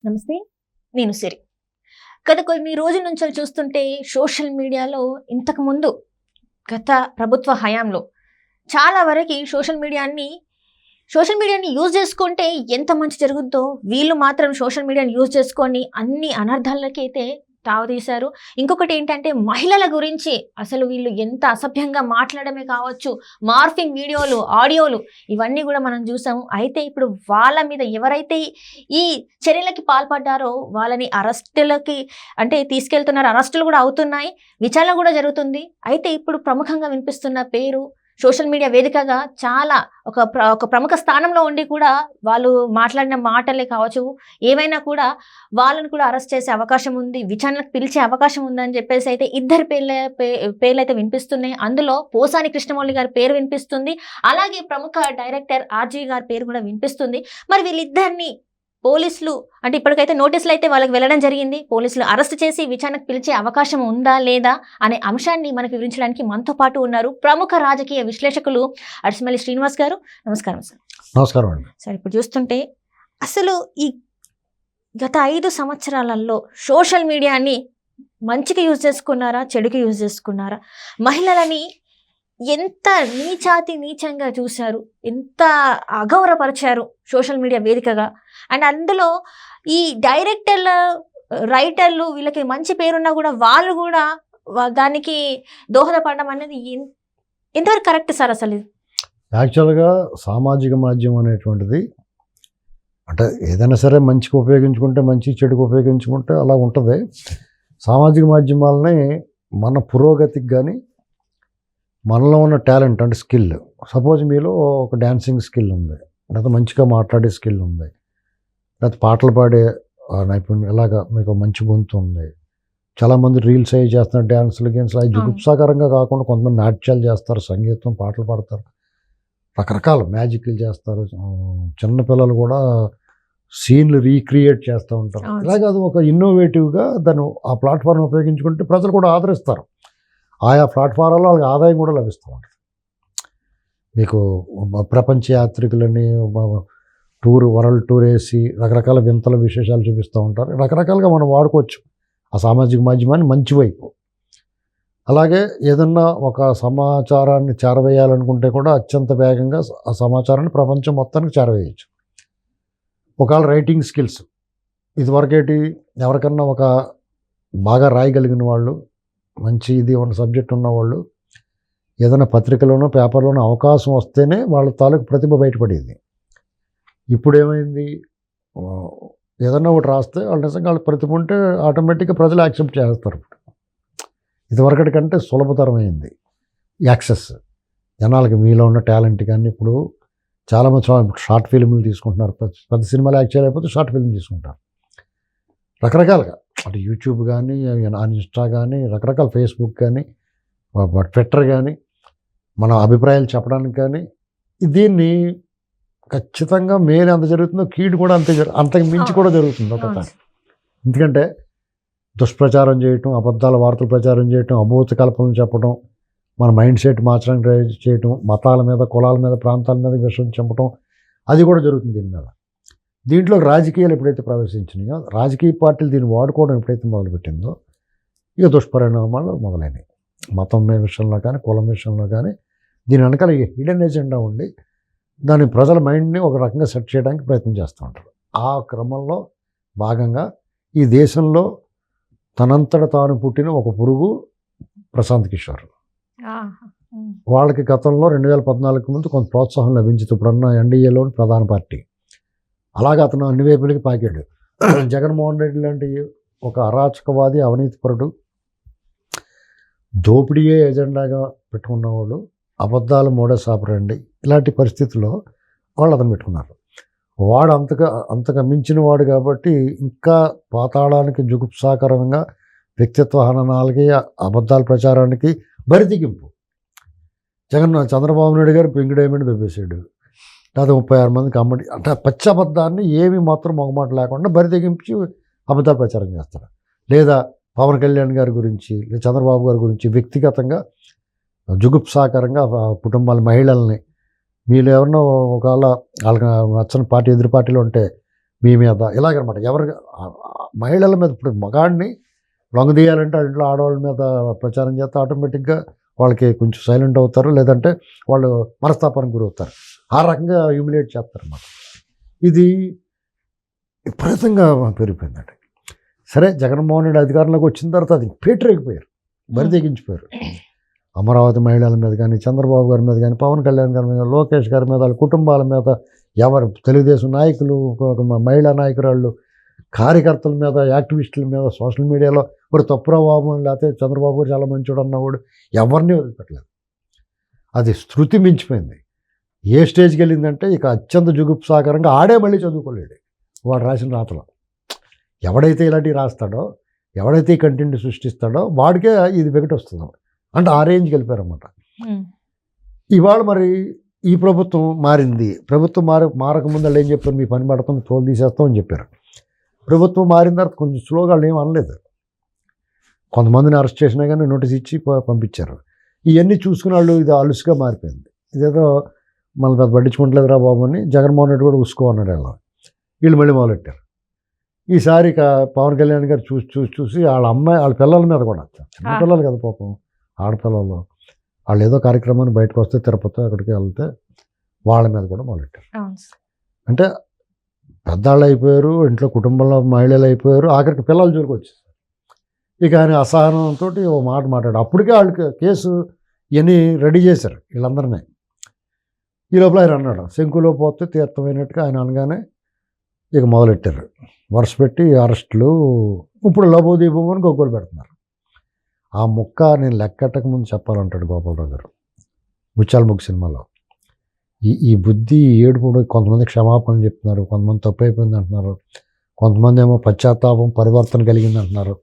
నమస్తే, నేను సిరి. గత కొన్ని రోజుల నుంచి చూస్తుంటే సోషల్ మీడియాలో ఇంతకు ముందు గత ప్రభుత్వ హయాంలో చాలా వరకు సోషల్ మీడియాని యూజ్ చేసుకుంటే ఎంత మంచి జరుగుతుందో వీళ్ళు మాత్రం సోషల్ మీడియాని యూజ్ చేసుకొని అన్ని అనర్థాలకైతే తావతీశారు. ఇంకొకటి ఏంటంటే మహిళల గురించి అసలు వీళ్ళు ఎంత అసభ్యంగా మాట్లాడమే కావచ్చు, మార్ఫింగ్ వీడియోలు, ఆడియోలు ఇవన్నీ కూడా మనం చూసాము. అయితే ఇప్పుడు వాళ్ళ మీద ఎవరైతే ఈ చర్యలకి పాల్పడ్డారో వాళ్ళని అరెస్టులకి తీసుకెళ్తున్నారు, అరెస్టులు కూడా అవుతున్నాయి, విచారణ కూడా జరుగుతుంది. అయితే ఇప్పుడు ప్రముఖంగా వినిపిస్తున్న పేరు సోషల్ మీడియా వేదికగా చాలా ఒక ప్రముఖ స్థానంలో ఉండి కూడా వాళ్ళు మాట్లాడిన మాటలే కావచ్చు, ఏవైనా కూడా వాళ్ళని కూడా అరెస్ట్ చేసే అవకాశం ఉంది, విచారణకు పిలిచే అవకాశం ఉందని చెప్పేసి అయితే ఇద్దరు పేర్లు అయితే వినిపిస్తున్నాయి. అందులో పోసాని కృష్ణమౌళి గారి పేరు వినిపిస్తుంది, అలాగే ప్రముఖ డైరెక్టర్ ఆర్జీ గారి పేరు కూడా వినిపిస్తుంది. మరి వీళ్ళిద్దరిని పోలీసులు ఇప్పటికైతే నోటీసులు అయితే వాళ్ళకి వెళ్ళడం జరిగింది. పోలీసులు అరెస్ట్ చేసి విచారణకు పిలిచే అవకాశం ఉందా లేదా అనే అంశాన్ని మనకు వివరించడానికి మనతో పాటు ఉన్నారు ప్రముఖ రాజకీయ విశ్లేషకులు అడిసిమల్లి శ్రీనివాస్ గారు. నమస్కారం సార్. నమస్కారం అండి. సార్, ఇప్పుడు చూస్తుంటే అసలు ఈ గత 5 సంవత్సరాలలో సోషల్ మీడియాని మంచికి యూజ్ చేసుకున్నారా, చెడుకి యూజ్ చేసుకున్నారా? మహిళలని ఎంత నీచంగా చూశారు, ఎంత అగౌరవపరిచారు సోషల్ మీడియా వేదికగా. అండ్ అందులో ఈ డైరెక్టర్లు, రైటర్లు వీళ్ళకి మంచి పేరున్నా కూడా వాళ్ళు కూడా దానికి దోహదపడడం అనేది ఎంతవరకు కరెక్ట్ సార్? అసలు యాక్చువల్గా సామాజిక మాధ్యమం అనేటువంటిది ఏదైనా సరే మంచికి ఉపయోగించుకుంటే మంచి, చెడుకు ఉపయోగించుకుంటే అలా ఉంటుంది. సామాజిక మాధ్యమాలని మన పురోగతికి కానీ మనలో ఉన్న టాలెంట్ స్కిల్, సపోజ్ మీలో ఒక డ్యాన్సింగ్ స్కిల్ ఉంది, లేకపోతే మంచిగా మాట్లాడే స్కిల్ ఉంది, లేకపోతే పాటలు పాడే నైపుణ్యం, ఇలాగా మీకు మంచి గొంతు ఉంది. చాలామంది రీల్స్ అవి చేస్తున్నారు, డ్యాన్సులు గేమ్స్లు అవి జుగుప్సాకరంగా కాకుండా కొంతమంది నాట్యాలు చేస్తారు, సంగీతం, పాటలు పాడతారు, రకరకాల మ్యాజిక్లు చేస్తారు. చిన్నపిల్లలు కూడా సీన్లు రీక్రియేట్ చేస్తూ ఉంటారు. ఇలాగ అది ఒక ఇన్నోవేటివ్గా దాన్ని ఆ ప్లాట్ఫామ్ ఉపయోగించుకుంటే ప్రజలు కూడా ఆదరిస్తారు. ఆయా ప్లాట్ఫారాల్లో వాళ్ళకి ఆదాయం కూడా లభిస్తూ ఉంటుంది. మీకు ప్రపంచ యాత్రికులని వరల్డ్ టూర్ వేసి రకరకాల వింతల విశేషాలు చూపిస్తూ ఉంటారు. రకరకాలుగా మనం వాడుకోవచ్చు ఆ సామాజిక మాధ్యమాన్ని మంచి వైపు. అలాగే ఏదన్నా ఒక సమాచారాన్ని చేరవేయాలనుకుంటే కూడా అత్యంత వేగంగా ఆ సమాచారాన్ని ప్రపంచం మొత్తానికి చేరవేయచ్చు. ఒకవేళ రైటింగ్ స్కిల్స్, ఇదివరకేటి ఎవరికన్నా ఒక బాగా రాయగలిగిన వాళ్ళు, మంచి ఇది ఉన్న సబ్జెక్ట్ ఉన్నవాళ్ళు ఏదైనా పత్రికలోనో పేపర్లోనో అవకాశం వస్తేనే వాళ్ళ తాలూకు ప్రతిభ బయటపడేది. ఇప్పుడు ఏమైంది, ఏదన్నా ఒకటి రాస్తే వాళ్ళు నిజంగా వాళ్ళ ప్రతిభ ఉంటే ఆటోమేటిక్గా ప్రజలు యాక్సెప్ట్ చేస్తారు. ఇదివరకటి కంటే సులభతరమైంది యాక్సెస్ జనాలకి. మీలో ఉన్న టాలెంట్ కానీ ఇప్పుడు చాలామంది షార్ట్ ఫిల్మ్లు తీసుకుంటున్నారు, పెద్ద సినిమాలు యాక్ట్ చేయలేకపోతే షార్ట్ ఫిల్మ్ తీసుకుంటారు. రకరకాలుగా యూట్యూబ్ కానీ, ఇన్స్టా కానీ, రకరకాల ఫేస్బుక్ కానీ, ట్విట్టర్ కానీ, మన అభిప్రాయాలు చెప్పడానికి కానీ, దీన్ని ఖచ్చితంగా మేలు ఎంత జరుగుతుందో కీడు కూడా అంతకు మించి కూడా జరుగుతుంది ఒకసారి. ఎందుకంటే దుష్ప్రచారం చేయటం, అబద్ధాల వార్తలు ప్రచారం చేయటం, అభూత కల్పనలు చెప్పడం, మన మైండ్ సెట్ మార్చడానికి ట్రై చేయటం, మతాల మీద, కులాల మీద, ప్రాంతాల మీద విషయం చంపటం, అది కూడా జరుగుతుంది దీని మీద. దీంట్లో రాజకీయాలు ఎప్పుడైతే ప్రవేశించినాయో, రాజకీయ పార్టీలు దీన్ని వాడుకోవడం ఎప్పుడైతే మొదలుపెట్టిందో ఇక దుష్పరిణామాలు మొదలైనవి. మతం విషయంలో కానీ, కులం విషయంలో కానీ దీని వెనకాల హిడెన్ ఎజెండా ఉండి దాని ప్రజల మైండ్ని ఒక రకంగా సెట్ చేయడానికి ప్రయత్నం చేస్తూ ఉంటారు. ఆ క్రమంలో భాగంగా ఈ దేశంలో తనంతట తాను పుట్టిన ఒక పురుగు ప్రశాంత్ కిషోర్. వాళ్ళకి గతంలో 2014 ముందు కొంత ప్రోత్సాహం లభించింది. ఇప్పుడున్న ఎన్డీఏలోని ప్రధాన పార్టీ. అలాగే అతను అన్ని వైపులకి పాకాడు. జగన్మోహన్ రెడ్డి లాంటి ఒక అరాచకవాది, అవినీతిపరుడు, దోపిడీయే ఎజెండాగా పెట్టుకున్నవాళ్ళు, అబద్ధాలు మోడస్ ఆపరండి, ఇలాంటి పరిస్థితుల్లో వాళ్ళు అతను పెట్టుకున్నారు. వాడు అంతగా మించిన వాడు కాబట్టి ఇంకా పాతాళానికి జుగుప్సాకరంగా వ్యక్తిత్వ హననాలకి, అబద్ధాల ప్రచారానికి బరితెగింపు. చంద్రబాబు నాయుడు గారు పింక్ డైమండ్ దొబ్బేసాడు. లేదా 36 మందికి అమ్మడి పచ్చి అబద్ధాన్ని ఏమి మాత్రం మొగమాట లేకుండా బరితెగించి అబద్ధాలు ప్రచారం చేస్తారు. లేదా పవన్ కళ్యాణ్ గారి గురించి, లేదా చంద్రబాబు గారి గురించి వ్యక్తిగతంగా జుగుప్సాకరంగా కుటుంబాల మహిళల్ని, మీరు ఎవరినో ఒకవేళ వాళ్ళకి నచ్చని పార్టీ, ఎదురు పార్టీలో ఉంటే మీ మీద ఇలాగనమాట. ఎవరికి మహిళల మీద ఇప్పుడు మగాడిని లొంగదీయాలంటే వాళ్ళ ఇంట్లో ఆడవాళ్ళ మీద ప్రచారం చేస్తే ఆటోమేటిక్గా వాళ్ళకి కొంచెం సైలెంట్ అవుతారు, లేదంటే వాళ్ళు మనస్తాపానికి గురవుతారు. ఆ రకంగా హ్యూమిలేట్ చేస్తారన్నమాట. ఇది విపరీతంగా పెరిగిపోయిందండి. సరే, జగన్మోహన్ రెడ్డి అధికారంలోకి వచ్చిన తర్వాత అది పేటరేగిపోయారు, బరితెగించిపోయారు. అమరావతి మహిళల మీద కానీ, చంద్రబాబు గారి మీద కానీ, పవన్ కళ్యాణ్ గారి మీద, లోకేష్ గారి మీద, వాళ్ళ కుటుంబాల మీద, ఎవరు తెలుగుదేశం నాయకులు, మహిళా నాయకురాళ్ళు, కార్యకర్తల మీద, యాక్టివిస్టుల మీద సోషల్ మీడియాలో ఇప్పుడు తప్పురా బాబు, లేకపోతే చంద్రబాబు గారు చాలా మంచివాడు అన్నవాడు ఎవరిని వదిలిపెట్టలేదు. అది శృతి మించిపోయింది. ఏ స్టేజ్కి వెళ్ళిందంటే ఇక అత్యంత జుగుప్సాకరంగా ఆడే మళ్ళీ చదువుకోలేడు వాడు రాసిన రాతలో. ఎవడైతే ఇలాంటివి రాస్తాడో, ఎవడైతే ఈ కంటెంట్ సృష్టిస్తాడో వాడికే ఇది వెగటి వస్తుంది. అంటే ఆ రేంజ్కి వెళ్ళిపోయారన్నమాట. ఇవాళ మరి ఈ ప్రభుత్వం మారింది. ప్రభుత్వం మారకముందు వాళ్ళు ఏం చెప్పారు, మీ పని పడతాం, తోలు తీసేస్తాం అని చెప్పారు. ప్రభుత్వం మారిన తర్వాత కొంచెం స్లోగా వాళ్ళు ఏం అనలేదు. కొంతమందిని అరెస్ట్ చేసినా కానీ నోటీస్ ఇచ్చి పంపించారు. ఇవన్నీ చూసుకున్న వాళ్ళు ఇది అలుసుగా మారిపోయింది. ఇదేదో మళ్ళీ పెద్ద పట్టించుకుంటలేదురా బాబు అని జగన్మోహన్ రెడ్డి కూడా ఉసుకో అన్నాడు. అలా వీళ్ళు మళ్ళీ మొదలెట్టారు. ఈసారి ఇక పవన్ కళ్యాణ్ గారు చూసి వాళ్ళ పిల్లల మీద కూడా, చిన్న పిల్లలు కదా పాపం, ఆడపిల్లలు, వాళ్ళు ఏదో కార్యక్రమాన్ని బయటకు వస్తే తిరుపతి అక్కడికి వెళ్తే వాళ్ళ మీద కూడా మొదలెట్టారు. అంటే పెద్దవాళ్ళు అయిపోయారు, ఇంట్లో కుటుంబంలో మహిళలు అయిపోయారు, ఆఖరికి పిల్లల జోలికి వచ్చేసారు. ఇక ఆయన అసహనంతో ఓ మాట మాట్లాడు. అప్పటికే వాళ్ళకి కేసు ఇవన్నీ రెడీ చేశారు వీళ్ళందరినీ. ఈ లోపల ఆయన అన్నాడు, శంకులో పోతే తీర్థమైనట్టుగా ఆయన అనగానే ఇక మొదలెట్టారు వరుస పెట్టి అరెస్టులు. ఇప్పుడు లబోదీపం అని గొగ్గోలు పెడుతున్నారు. ఆ ముక్క నేను లెక్కట్టక ముందు చెప్పాలంటాడు గోపాలరావు గారు ముత్యాలముగ్గు సినిమాలో. ఈ బుద్ధి ఏడుపు, కొంతమంది క్షమాపణలు చెప్తున్నారు, కొంతమంది తప్పు అయిపోయింది అంటున్నారు, కొంతమంది ఏమో పశ్చాత్తాపం పరివర్తన కలిగింది అంటున్నారు,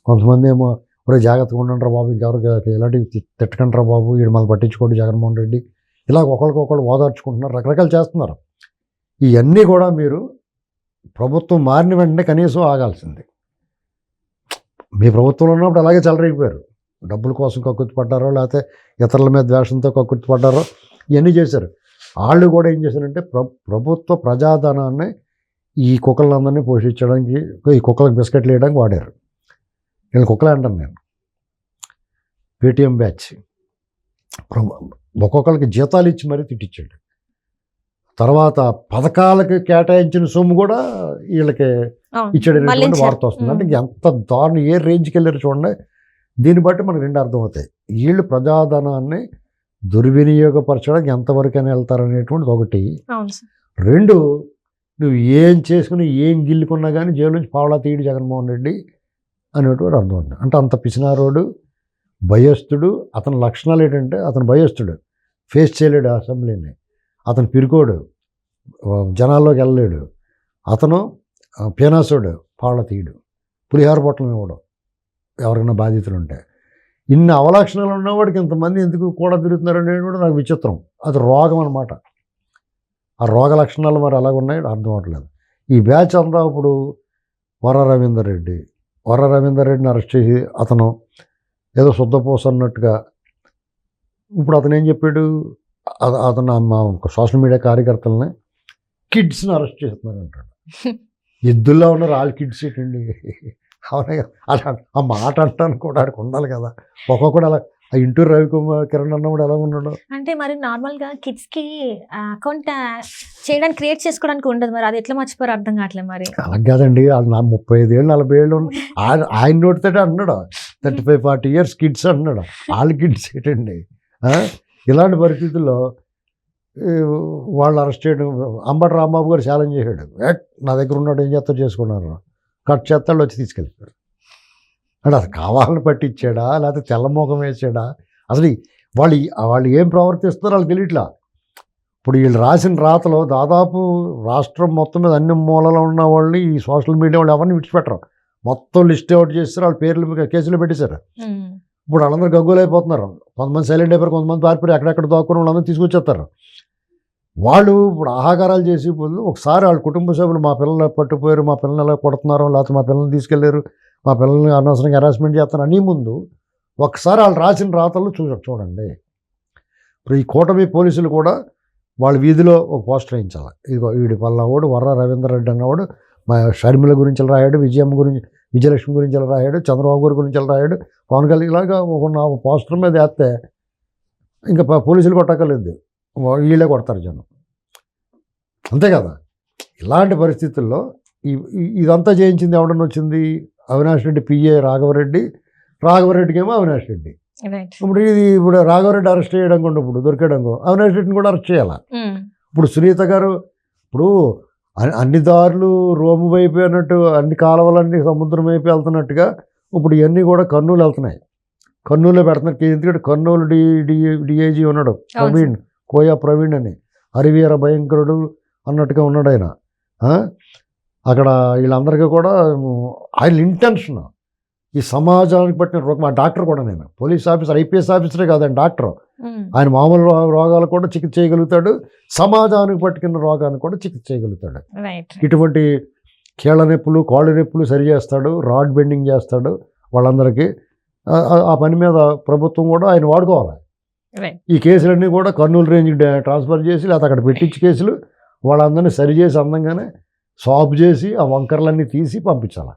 కొంతమంది ఏమో ఒరే జాగ్రత్తగా ఉండండిరా బాబు, ఇంకెవరికి ఎలాంటివి తిట్టకండిరా బాబు, వీడు మళ్ళీ పట్టించుకోండి జగన్మోహన్ రెడ్డి, ఇలా ఒకరికొకరు ఓదార్చుకుంటున్నారు, రకరకాలు చేస్తున్నారు. ఇవన్నీ కూడా మీరు ప్రభుత్వం మారిన వెంటనే కనీసం ఆగాల్సింది. మీ ప్రభుత్వంలో ఉన్నప్పుడు అలాగే చెలరైపోయారు. డబ్బుల కోసం కక్కుర్తి పడ్డారో, లేకపోతే ఇతరుల మీద ద్వేషంతో కక్కుర్తి పడ్డారో, ఇవన్నీ చేశారు. వాళ్ళు కూడా ఏం చేశారంటే ప్రభుత్వ ప్రజాధనాన్ని ఈ కుక్కలందరినీ పోషించడానికి, ఈ కుక్కలకు బిస్కెట్లు వేయడానికి వాడారు. నేను కుక్కలే అంటాను నేను. పేటీఎం బ్యాచ్ ఒక్కొక్కరికి జీతాలు ఇచ్చి మరీ తిట్టించాడు. తర్వాత పథకాలకు కేటాయించిన సొమ్ము కూడా వీళ్ళకి ఇచ్చాడనేటువంటి వార్త వస్తుంది. అంటే ఎంత దారుణం, ఏ రేంజ్కి వెళ్ళారు చూడండి. దీన్ని బట్టి మనకు రెండు అర్థం అవుతాయి. వీళ్ళు ప్రజాధనాన్ని దుర్వినియోగపరచడానికి ఎంతవరకైనా వెళ్తారనేటువంటిది ఒకటి. రెండు, నువ్వు ఏం చేసుకుని ఏం గిల్లుకున్నా కానీ జైలు నుంచి పావలా తీయడు జగన్మోహన్ రెడ్డి అనేటువంటి అర్థం అవుతుంది. అంటే అంత పిసినారోడు, భయస్థుడు. అతని లక్షణాలు ఏంటంటే అతను భయస్థుడు, ఫేస్ చేయలేడు అసెంబ్లీని, అతను పిరుకోడు, జనాల్లోకి వెళ్ళలేడు, అతను పేనాసుడు, పావలా తీయడు, పులిహార పొట్టలం ఇవ్వడం ఎవరైనా బాధితులు ఉంటే. ఇన్ని అవలక్షణాలు ఉన్నవాడికి ఇంతమంది ఎందుకు కూడా తిరుగుతున్నారనేది కూడా నాకు విచిత్రం. అది రోగం అన్నమాట. ఆ రోగ లక్షణాలు మరి అలాగ ఉన్నాయి, అర్థం అవ్వట్లేదు. ఈ బ్యాచ్ అంతా ఇప్పుడు వర్ర రవీందర్ రెడ్డిని అరెస్ట్ చేసి అతను ఏదో శుద్ధపోస అన్నట్టుగా. ఇప్పుడు అతను ఏం చెప్పాడు, అతను మా సోషల్ మీడియా కార్యకర్తలని కిడ్స్ని అరెస్ట్ చేస్తున్నారు అంటాడు. ఎద్దుల్లో ఉన్నారు వాళ్ళు కిడ్స్ ఏంటండి? అవునా? అలా ఆ మాట అంటాను కూడా ఆడికి ఉండాలి కదా. ఒక్కొక్కడు అలా ఆ ఇంటూరు రవికుమార్ కిరణ్ అన్నప్పుడు ఎలా ఉన్నాడు అంటే మరి నార్మల్గా కిడ్స్కి అకౌంట్ చేయడానికి క్రియేట్ చేసుకోవడానికి ఉండదు, మరి అది ఎట్లా మర్చిపోయారు అర్థం కావట్లేదు. మరి అలా కాదండి, వాళ్ళు నా 35 ఏళ్ళు 40 ఏళ్ళు ఆయన నోటితోటే అంటున్నాడు 35-40 years కిడ్స్ అంటున్నాడు. వాళ్ళు కిడ్స్ ఏంటండి? ఇలాంటి పరిస్థితుల్లో వాళ్ళు అరెస్ట్ చేయడం. అంబటి రాంబాబు గారు ఛాలెంజ్ చేశాడు, నా దగ్గర ఉన్నాడు, ఏం చేస్తా చేసుకున్నారు, కట్ చేస్తాడు, వచ్చి తీసుకెళ్ళిపోయారు. అంటే అది కావాలని పట్టించాడా లేకపోతే తెల్లమోహం వేసాడా? అసలు వాళ్ళు ఏం ప్రవర్తిస్తున్నారో వాళ్ళకి తెలియట్లా. ఇప్పుడు వీళ్ళు రాసిన రాతలో దాదాపు రాష్ట్రం మొత్తం మీద అన్ని మూలలో ఉన్న వాళ్ళని ఈ సోషల్ మీడియా వాళ్ళు ఎవరిని విడిచిపెట్టరు. మొత్తం లిస్ట్ అవుట్ చేస్తారు, వాళ్ళ పేర్లు కేసులు పెట్టేశారు. ఇప్పుడు వాళ్ళందరూ గగ్గోలైపోతున్నారు. కొంతమంది సైలెంట్ అయిపోయారు, కొంతమంది పారిపోయి ఎక్కడెక్కడ దాక్కుని వాళ్ళందరూ తీసుకొచ్చేస్తారు. వాళ్ళు ఇప్పుడు ఆహాకారాలు చేసి బదులు ఒకసారి వాళ్ళ కుటుంబ సభ్యులు మా పిల్లలు పట్టుకుపోయారు, మా పిల్లలు ఎలా కొడుతున్నారు, లేకపోతే మా పిల్లల్ని తీసుకెళ్లారు, మా పిల్లల్ని అనవసరంగా హెరాస్మెంట్ చేస్తారు అని ముందు ఒకసారి వాళ్ళు రాసిన రాతలు చూడండి. ఇప్పుడు ఈ కూటమి పోలీసులు కూడా వాళ్ళ వీధిలో ఒక పోస్టర్ వేయించాలి. ఇదిగో వీడి పల్నావాడు వర్ర రవీంద్ర రెడ్డి అన్నవాడు మా షర్మిల గురించి ఇలా రాయాడు, విజయమ్మ గురించి విజయలక్ష్మి గురించి ఇలా రాయాడు, చంద్రబాబు గారి గురించి ఇలా రాయాడు, పవన్ కళ్యాణ్ ఇలాగా ఒక పోస్టర్ మీద వేస్తే ఇంకా పోలీసులు కొట్టక్కర్లేదు, వీళ్ళే కొడతారు జనం. అంతే కదా. ఇలాంటి పరిస్థితుల్లో ఇదంతా చేయించింది ఎవడన్నా వచ్చింది? అవినాష్ రెడ్డి పిఏ రాఘవరెడ్డికి ఏమో అవినాష్ రెడ్డి. ఇప్పుడు రాఘవరెడ్డి అరెస్ట్ చేయడం కూడా ఇప్పుడు దొరికేయడం, అవినాష్ రెడ్డిని కూడా అరెస్ట్ చేయాలి. ఇప్పుడు సునీత గారు ఇప్పుడు అన్ని దారులు రోము వైపు అన్నట్టు అన్ని కాలువలన్నీ సముద్రం వైపు వెళ్తున్నట్టుగా ఇప్పుడు ఇవన్నీ కూడా కర్నూలు వెళ్తున్నాయి. కర్నూలులో పెడుతున్నారు. ఎందుకంటే కర్నూలు డిఐజీ ఉన్నాడు ప్రవీణ్, కోయా ప్రవీణ్ అని, హరివీర భయంకరుడు అన్నట్టుగా ఉన్నాడు ఆయన. అక్కడ వీళ్ళందరికీ కూడా ఆయన ఇంటెన్షన్ ఈ సమాజానికి పట్టిన రోగం. ఆ డాక్టర్ కూడా, నేను పోలీస్ ఆఫీసర్ ఐపీఎస్ ఆఫీసరే కాదండి డాక్టర్. ఆయన మామూలు రోగాలు కూడా చికిత్స చేయగలుగుతాడు, సమాజానికి పట్టుకున్న రోగాన్ని కూడా చికిత్స చేయగలుగుతాడు. ఇటువంటి కీళ్ళ నొప్పులు కాళ్ళు నొప్పులు సరి చేస్తాడు, రాడ్ బెండింగ్ చేస్తాడు వాళ్ళందరికీ. ఆ పని మీద ప్రభుత్వం కూడా ఆయన వాడుకోవాలి. ఈ కేసులన్నీ కూడా కర్నూలు రేంజ్కి ట్రాన్స్ఫర్ చేసి లేకపోతే అక్కడ పెట్టించి కేసులు వాళ్ళందరినీ సరి చేసి అందంగానే సాల్వ్ చేసి ఆ వంకర్లన్నీ తీసి పంపించాలి.